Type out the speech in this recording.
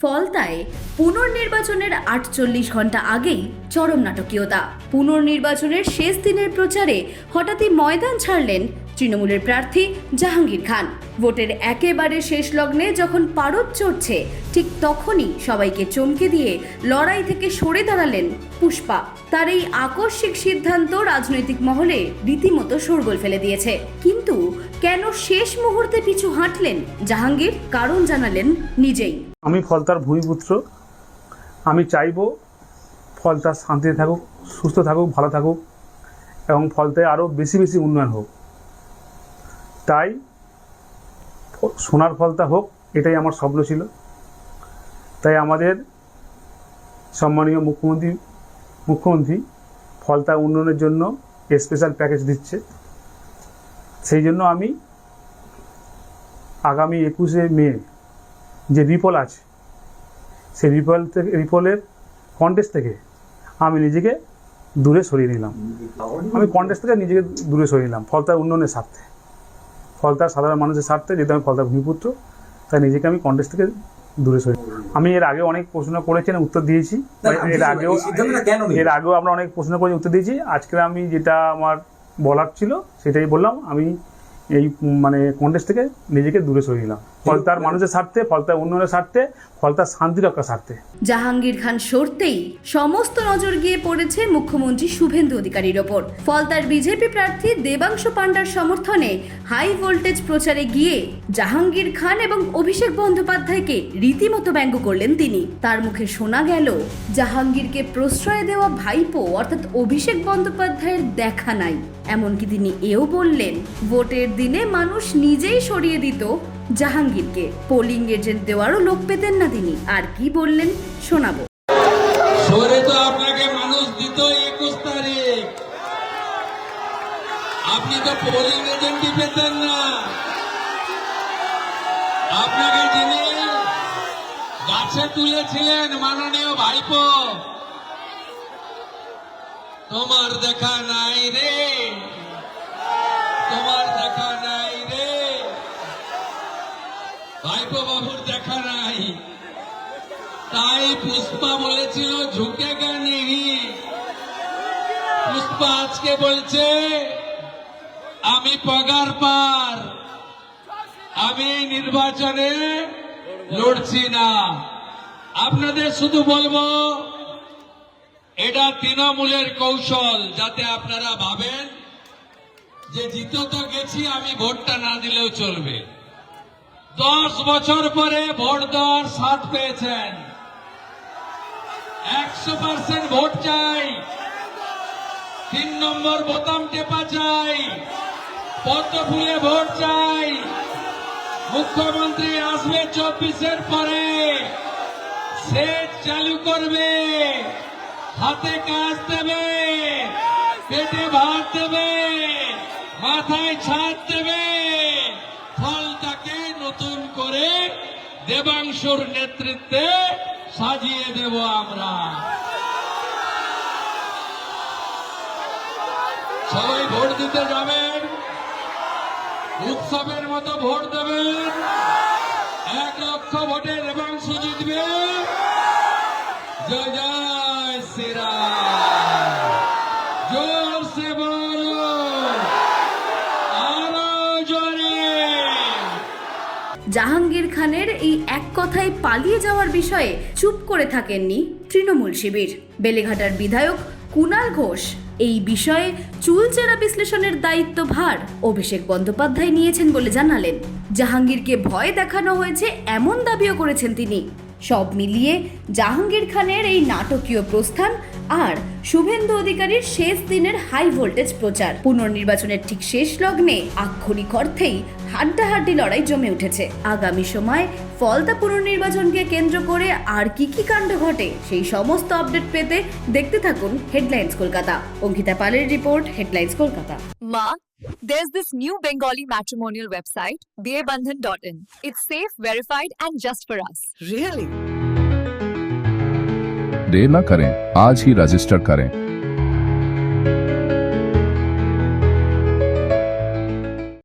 ফলতায় পুনর্নির্বাচনের ৪৮ ঘন্টা আগেই চরম নাটকীয়তা। পুনর্নির্বাচনের শেষ দিনের প্রচারে হঠাৎই ময়দান ছাড়লেন তৃণমূলের প্রার্থী জাহাঙ্গীর খান। ভোটের একেবারে শেষ লগ্নে যখন পারদ চড়ছে, ঠিক তখনই সবাইকে চমকে দিয়ে লড়াই থেকে সরে দাঁড়ালেন পুষ্পা। তার এই আকস্মিক সিদ্ধান্ত রাজনৈতিক মহলে রীতিমতো শোরগোল ফেলে দিয়েছে। কিন্তু কেন শেষ মুহূর্তে পিছু হাঁটলেন জাহাঙ্গীর, কারণ জানালেন নিজেই। আমি ফলতার ভূমিপুত্র। আমি চাইবো ফলতা শান্তিতে থাকুক, সুস্থ থাকুক, ভালো থাকুক এবং ফলতায় আরও বেশি বেশি উন্নয়ন হোক। তাই সোনার ফলতা হোক, এটাই আমার স্বপ্ন ছিল। তাই আমাদের সম্মানীয় মুখ্যমন্ত্রী ফলতা উন্নয়নের জন্য স্পেশাল প্যাকেজ দিচ্ছে। সেই জন্য আমি আগামী 21শে মে যে রিপল আছে, সেই রিপলের কন্টেস্ট থেকে আমি নিজেকে দূরে সরিয়ে নিলাম। ফলতার উন্নয়নের স্বার্থে, ফলতার সাধারণ মানুষের স্বার্থে। যেহেতু আমি ফলতার ভূমিপুত্র, তাই নিজেকে আমি কন্টেস্ট থেকে দূরে সরিয়ে। আমি এর আগে অনেক প্রশ্ন করেছেন, উত্তর দিয়েছি। এর আগেও আমরা অনেক প্রশ্ন করে উত্তর দিয়েছি। আজকে আমি যেটা আমার বলার ছিল সেটাই বললাম। আমি এই কন্টেস্ট থেকে নিজেকে দূরে সরিয়ে নিলাম ফলতার মানুষের স্বার্থে, ফলতার উন্নয়নের স্বার্থে, ফলতার শান্তি রক্ষার স্বার্থে। জাহাঙ্গীর খান সরতেই সমস্ত নজর গিয়ে পড়েছে মুখ্যমন্ত্রী শুভেন্দু অধিকারীর ওপর। ফলতার বিজেপি প্রার্থী দেবাংশু পান্ডার সমর্থনে হাই ভোল্টেজ প্রচারে গিয়ে জাহাঙ্গীর খান এবং অভিষেক বন্দ্যোপাধ্যায়কে রীতিমতো ব্যঙ্গ করলেন তিনি। তার মুখে শোনা গেল, জাহাঙ্গীরকে প্রশ্রয় দেওয়া ভাইপো অর্থাৎ অভিষেক বন্দ্যোপাধ্যায়ের দেখা নাই। এমনকি তিনি এও বললেন, ভোটের দিনে মানুষ নিজেই সরিয়ে দিত জাহাঙ্গীরকে, পোলিং এজেন্ট দেওয়ারও লোক পেতেন না তিনি। আর কি বললেন শোনাবো। সরে তো আপনাকে মানুষ দিত 21 তারিখ, আপনি তো পোলিং এজেন্টই পেতেন না। আপনাকে যিনি গাছে তুলেছিলেন মাননীয় ভাইপো, তোমার দেখা নাই রে, তোমার দেখা নাই রে, ভাইপো বাবুর দেখা নাই। তাই পুষ্পা বলেছিল ঝুঁকেগা নেহি। পুষ্পা আজকে বলছে আমি পগার পার, আমি নির্বাচনে লড়ছি না। আপনাদের শুধু বলবো, এটা তৃণমূলের কৌশল, যাতে আপনারা ভাবেন যে জিতে তো গেছি, আমি ভোটটা না দিলেও চলবে। 10 বছর পরে ভোট দেওয়ার স্বাদ পেয়েছেন। 100% ভোট চাই, 3 নম্বর বোতাম টেপা চাই, পদ্ম ফুলে ভোট চাই। মুখ্যমন্ত্রী আসবে 24-এর পরে, সেচ চালু করবে, হাতে কাজ দেবে, পেটে ভাত দেবে, মাথায় ছাদ দেবে। ফলতাকে নতুন করে দেবাংশুর নেতৃত্বে সাজিয়ে দেব আমরা। সবাই ভোট দিতে যাবেন, উৎসবের মতো ভোট দেবেন। 1 লক্ষ ভোটে দেবাংশু জিতবে। জয় জয় শ্রীরাম, জোর সে বলো, আরো জোরে। জাহাঙ্গীর খানের এই এক কথায় পালিয়ে যাওয়ার বিষয়ে চুপ করে থাকেননি তৃণমূল শিবির। বেলেঘাটার বিধায়ক কুণাল ঘোষ এই বিষয়ে চুলচেরা বিশ্লেষণের দায়িত্বভার অভিষেক বন্দ্যোপাধ্যায় নিয়েছেন বলে জানালেন। জাহাঙ্গীরকে ভয় দেখানো হয়েছে এমন দাবিও করেছেন তিনি। সব মিলিয়ে জাহাঙ্গীর খানের এই নাটকীয় প্রস্থান আর শুভেন্দু অধিকারীর শেষ দিনের হাই ভোল্টেজ প্রচার, পুনর্নির্বাচনের ঠিক শেষ লগ্নে আক্ষরিক অর্থেই হাড্ডাহাড্ডি লড়াই জমে উঠেছে। আগামী সময় ফলতা পুনর্নির্বাচনকে কেন্দ্র করে আর কি কাণ্ড ঘটে, সেই সমস্ত আপডেট পেতে দেখতে থাকুন হেডলাইন্স কলকাতা। অঙ্কিতা পালের report, headlines Kolkata. Ma, there's this new Bengali matrimonial website, BABandhan.in. It's safe, verified, and just for us. Really? देर न करें, आज ही रजिस्टर करें।